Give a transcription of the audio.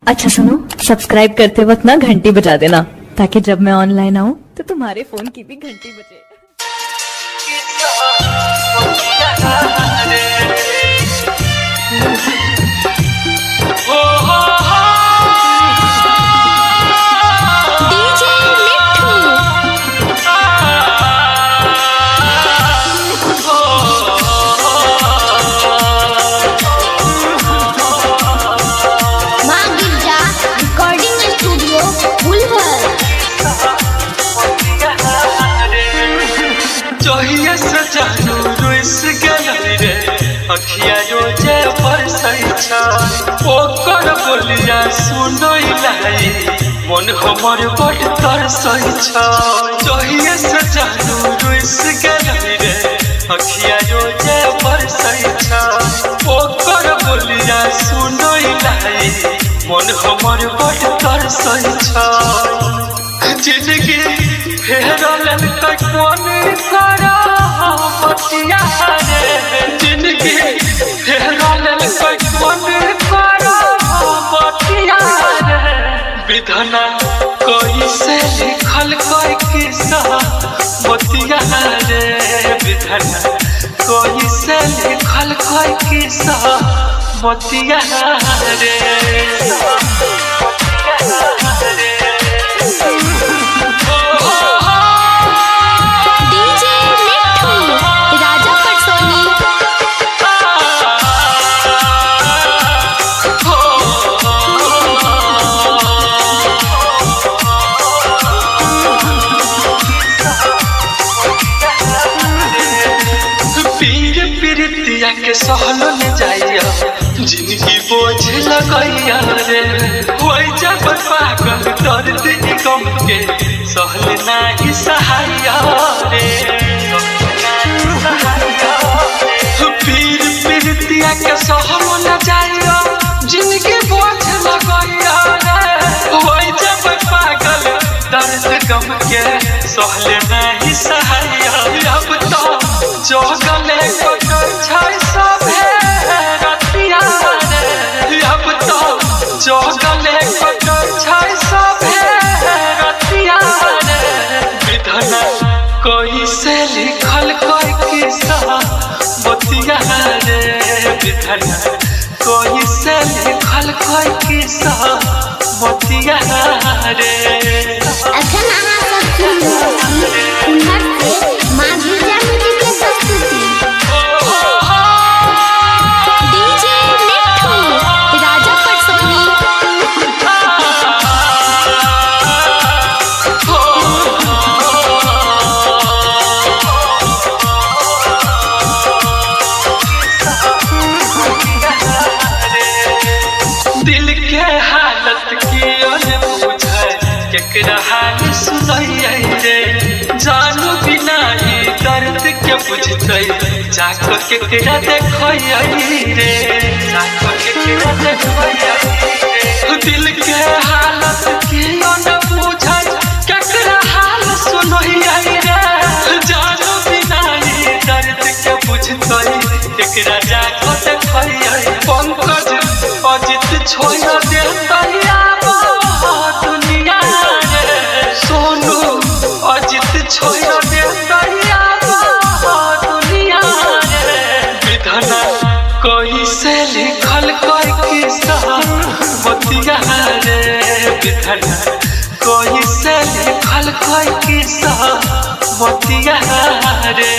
अच्छा सुनो, सब्सक्राइब करते वक्त ना घंटी बजा देना ताकि जब मैं ऑनलाइन आऊँ तो तुम्हारे फोन की भी घंटी बजे। अखिया रोजे बरसैछा ओकर बोलिया सुनई लाई मन हमर बड़ तरसैछा जहिया से जानू रुइस गेलै रे अखिया रोजे बरसैछा ओकर बोलिया सुनई लाई मन हमर बड़ तरसैछा जिंदगी फेरलन तक कोन करा बतिया रे जिंदगी फेरलन तक कोन करा बतिया रे विधना कैसे लिखल कोई किस्सा बतिया रे विधना कैसे लिखल कोई किस्सा बतिया रे के सहलो ले जाइया जिंदगी बोझ लगैया रे होई जब पागल दर्द गम के सहल नाही सहाया रे पीर पीरतिया के सहलो ले जाइया जिंदगी बोझ लगैया रे होई जब पागल दर्द गम के सहल नाही सहाया अब तो जोगले को छाई जोगले को छाई सभे रतिया रे विधना कैसे लिखल कोई किस्सा बतिया रे विधना कैसे लिखल कोई किस्सा बतिया रे अखन अहाँ सब सुन माँ गिरजा मुझे के प्रस्तुति दिल के हालत की केकरा हाल सुनैयै रे जानू बिना ई दर्द के बुझतै जाकर केकरा देखैयै रे जाकर केकरा देखैयै रे दिल के हालत की न बुझै केकरा हाल सुनैयै रे जानू बिना ई दर्द के बुझतै केकरा जाकर देखैयै पंकज अजित छोड़ देतै दुनिया रे सोनू अजित छोड़ देतै दुनिया रे विधना कैसे लिखल कोई किस्सा बतिया रे विधना कैसे लिखल कोई किस्सा बतिया रे।